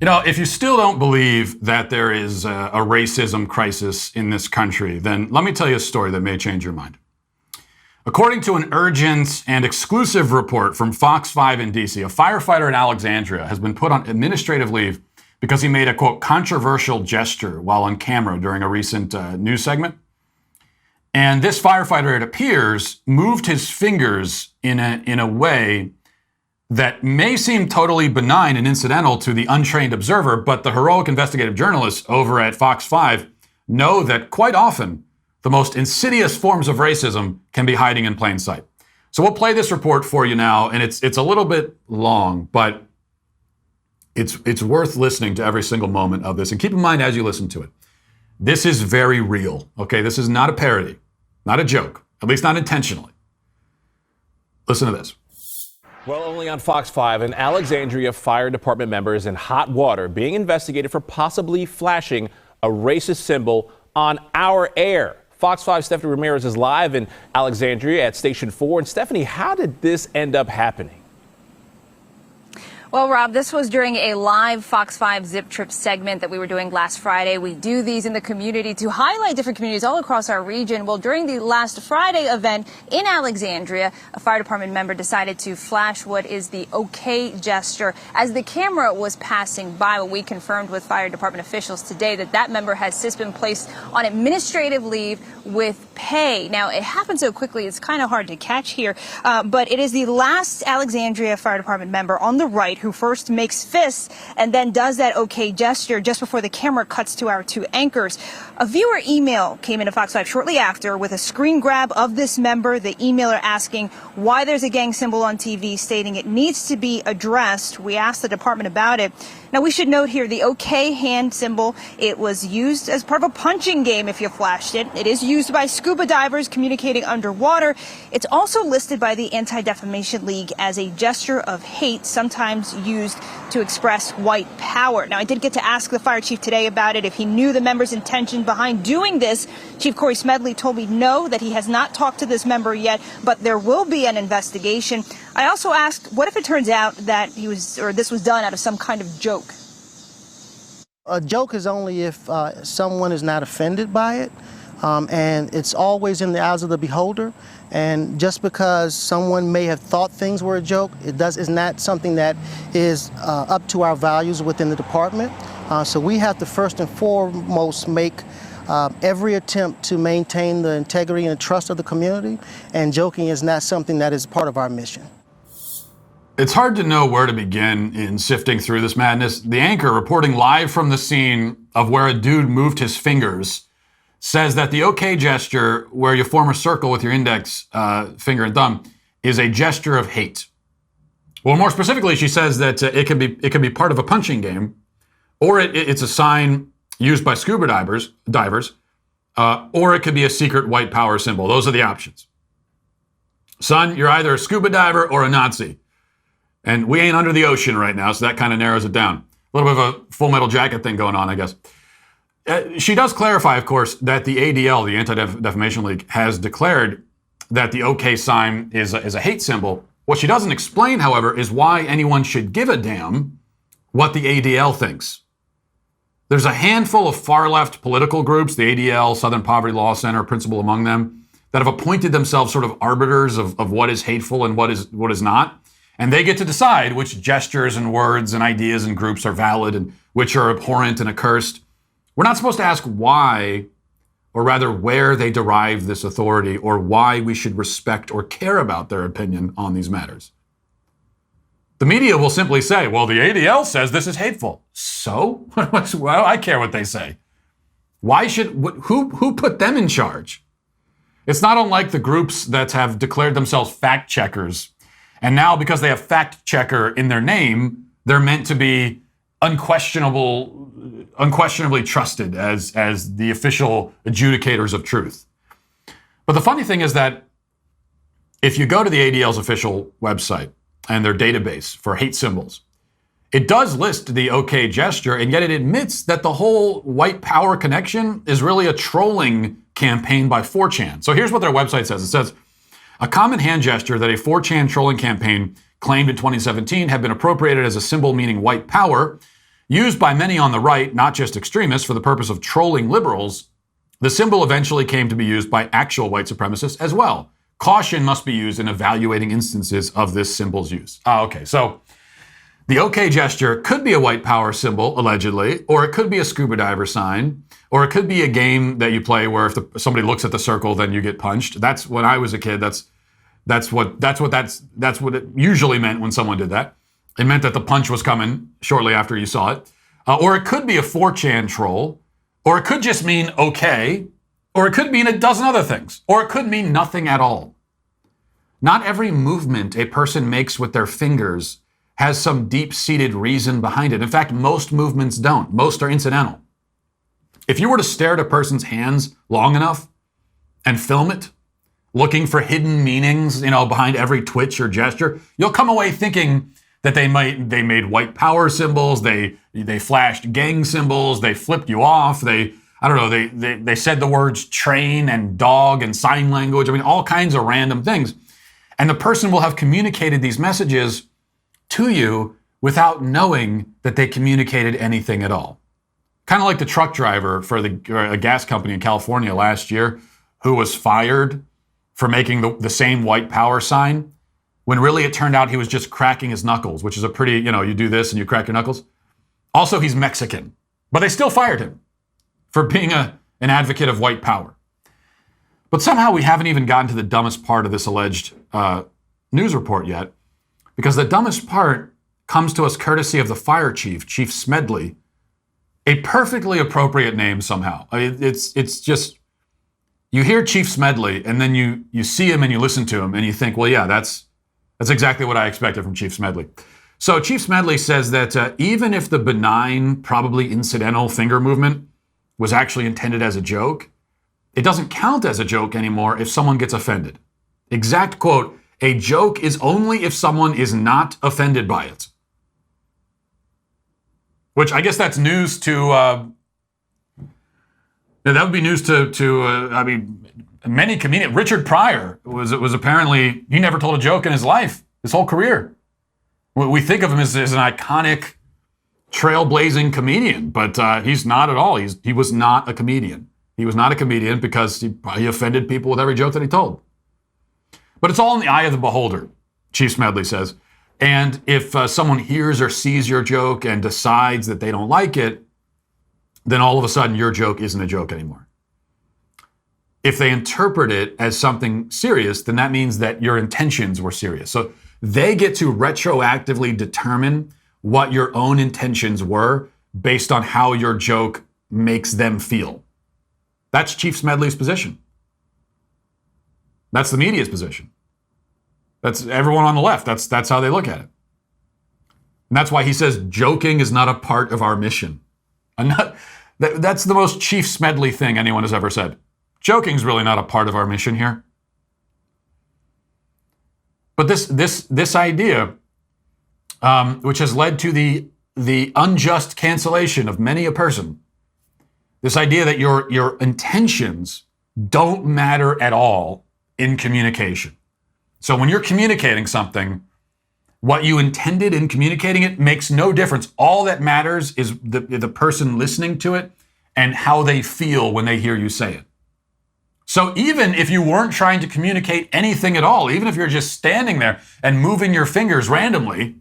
You know, if you still don't believe that there is a racism crisis in this country, then let me tell you a story that may change your mind. According to an urgent and exclusive report from Fox 5 in DC, a firefighter in Alexandria has been put on administrative leave because he made a, quote, controversial gesture while on camera during a recent news segment. And this firefighter, it appears, moved his fingers in a way that may seem totally benign and incidental to the untrained observer, but the heroic investigative journalists over at Fox 5 know that quite often the most insidious forms of racism can be hiding in plain sight. So we'll play this report for you now, and it's a little bit long, but it's worth listening to every single moment of this. And keep in mind as you listen to it, this is very real, okay? This is not a parody, not a joke, at least not intentionally. Listen to this. Well, only on Fox 5, an Alexandria Fire Department member is in hot water being investigated for possibly flashing a racist symbol on our air. Fox 5 Stephanie Ramirez is live in Alexandria at Station 4. And Stephanie, how did this end up happening? Well, Rob, this was during a live Fox 5 Zip Trip segment that we were doing last Friday. We do these in the community to highlight different communities all across our region. Well, during the last Friday event in Alexandria, a fire department member decided to flash what is the OK gesture. As the camera was passing by, we confirmed with fire department officials today that member has since been placed on administrative leave with pay. Now, it happened so quickly, it's kind of hard to catch here, but it is the last Alexandria Fire Department member on the right who first makes fists and then does that OK gesture just before the camera cuts to our two anchors. A viewer email came into Fox 5 shortly after with a screen grab of this member, the emailer asking why there's a gang symbol on TV, stating it needs to be addressed. We asked the department about it. Now, we should note here the OK hand symbol, it was used as part of a punching game if you flashed it. It is used by scuba divers communicating underwater. It's also listed by the Anti-Defamation League as a gesture of hate, sometimes used to express white power. Now, I did get to ask the fire chief today about it, if he knew the member's intention behind doing this. Chief Corey Smedley told me no, that he has not talked to this member yet, but there will be an investigation. I also asked, what if it turns out that this was done out of some kind of joke? A joke is only if someone is not offended by it, and it's always in the eyes of the beholder. And just because someone may have thought things were a joke, is not something that is up to our values within the department. So we have to first and foremost make every attempt to maintain the integrity and trust of the community, and joking is not something that is part of our mission. It's hard to know where to begin in sifting through this madness. The anchor reporting live from the scene of where a dude moved his fingers says that the OK gesture, where you form a circle with your index finger and thumb, is a gesture of hate. Well, more specifically, she says that it can be part of a punching game, or it's a sign used by scuba divers, or it could be a secret white power symbol. Those are the options. Son, you're either a scuba diver or a Nazi. And we ain't under the ocean right now, so that kind of narrows it down. A little bit of a Full Metal Jacket thing going on, I guess. She does clarify, of course, that the ADL, the Anti-Defamation League, has declared that the OK sign is a hate symbol. What she doesn't explain, however, is why anyone should give a damn what the ADL thinks. There's a handful of far-left political groups, the ADL, Southern Poverty Law Center, principal among them, that have appointed themselves sort of arbiters of what is hateful and what is not. And they get to decide which gestures and words and ideas and groups are valid and which are abhorrent and accursed. We're not supposed to ask why, or rather where they derive this authority, or why we should respect or care about their opinion on these matters. The media will simply say, well, the ADL says this is hateful. So? Well, I care what they say. Who put them in charge? It's not unlike the groups that have declared themselves fact checkers. And now, because they have fact checker in their name, they're meant to be unquestionably trusted as the official adjudicators of truth. But the funny thing is that if you go to the ADL's official website and their database for hate symbols, it does list the OK gesture, and yet it admits that the whole white power connection is really a trolling campaign by 4chan. So here's what their website says. It says, a common hand gesture that a 4chan trolling campaign claimed in 2017 had been appropriated as a symbol meaning white power Used by many on the right, not just extremists, for the purpose of trolling liberals, the symbol eventually came to be used by actual white supremacists as well. Caution must be used in evaluating instances of this symbol's use. Okay, so the OK gesture could be a white power symbol, allegedly, or it could be a scuba diver sign, or it could be a game that you play where if somebody looks at the circle, then you get punched. That's when I was a kid. That's what it usually meant when someone did that. It meant that the punch was coming shortly after you saw it. Or it could be a 4chan troll, or it could just mean okay, or it could mean a dozen other things, or it could mean nothing at all. Not every movement a person makes with their fingers has some deep-seated reason behind it. In fact, most movements don't. Most are incidental. If you were to stare at a person's hands long enough and film it, looking for hidden meanings, behind every twitch or gesture, you'll come away thinking that they made white power symbols, they flashed gang symbols, they flipped you off, they said the words train and dog and sign language, all kinds of random things. And the person will have communicated these messages to you without knowing that they communicated anything at all. Kind of like the truck driver for a gas company in California last year who was fired for making the same white power sign, when really it turned out he was just cracking his knuckles, which is a pretty, you do this and you crack your knuckles. Also, he's Mexican, but they still fired him for being an advocate of white power. But somehow we haven't even gotten to the dumbest part of this alleged news report yet, because the dumbest part comes to us courtesy of the fire chief, Chief Smedley, a perfectly appropriate name somehow. It's just, you hear Chief Smedley and then you see him and you listen to him and you think, well, yeah, that's exactly what I expected from Chief Smedley. So Chief Smedley says that even if the benign, probably incidental finger movement was actually intended as a joke, it doesn't count as a joke anymore if someone gets offended. Exact quote, "A joke is only if someone is not offended by it." Which I guess that's news to, that would be news to many comedians. Richard Pryor was apparently, he never told a joke in his life, his whole career. We think of him as an iconic, trailblazing comedian, but he's not at all. He was not a comedian. He was not a comedian because he offended people with every joke that he told. But it's all in the eye of the beholder, Chief Smedley says. And if someone hears or sees your joke and decides that they don't like it, then all of a sudden your joke isn't a joke anymore. If they interpret it as something serious, then that means that your intentions were serious. So they get to retroactively determine what your own intentions were based on how your joke makes them feel. That's Chief Smedley's position. That's the media's position. That's everyone on the left. That's how they look at it. And that's why he says joking is not a part of our mission. That's the most Chief Smedley thing anyone has ever said. Joking's really not a part of our mission here. But this idea, which has led to the unjust cancellation of many a person, this idea that your intentions don't matter at all in communication. So when you're communicating something, what you intended in communicating it makes no difference. All that matters is the person listening to it and how they feel when they hear you say it. So even if you weren't trying to communicate anything at all, even if you're just standing there and moving your fingers randomly,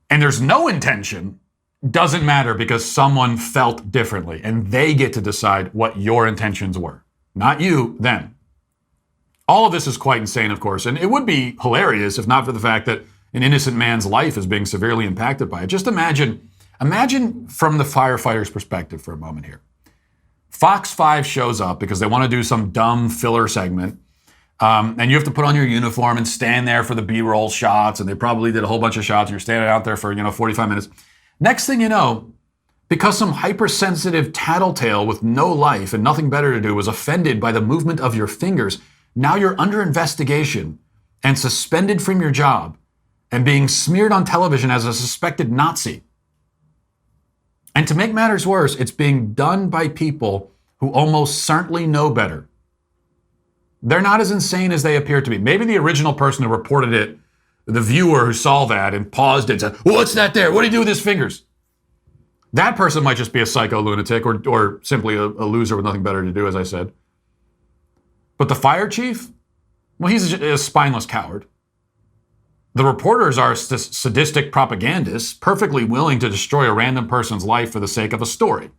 and there's no intention, doesn't matter because someone felt differently and they get to decide what your intentions were. Not you, them. All of this is quite insane, of course, and it would be hilarious if not for the fact that an innocent man's life is being severely impacted by it. Just imagine from the firefighter's perspective for a moment here. Fox 5 shows up because they want to do some dumb filler segment, and you have to put on your uniform and stand there for the B-roll shots, and they probably did a whole bunch of shots, and you're standing out there for 45 minutes. Next thing you know, because some hypersensitive tattletale with no life and nothing better to do was offended by the movement of your fingers, now you're under investigation and suspended from your job and being smeared on television as a suspected Nazi. And to make matters worse, it's being done by people who almost certainly know better. They're not as insane as they appear to be. Maybe the original person who reported it the viewer who saw that and paused it and said, what's that there? What do you do with his fingers? That person might just be a psycho lunatic or simply a loser with nothing better to do, as I said. But the fire chief, well, he's a spineless coward. The reporters are sadistic propagandists, perfectly willing to destroy a random person's life for the sake of a story,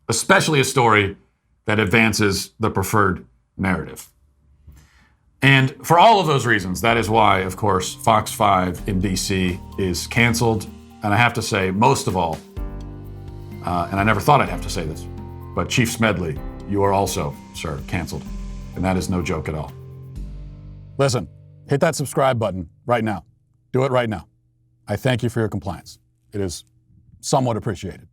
especially a story that advances the preferred narrative. And for all of those reasons, that is why, of course, Fox 5 in DC is canceled. And I have to say, most of all, and I never thought I'd have to say this, but Chief Smedley, you are also, sir, canceled. And that is no joke at all. Listen, hit that subscribe button right now. Do it right now. I thank you for your compliance. It is somewhat appreciated.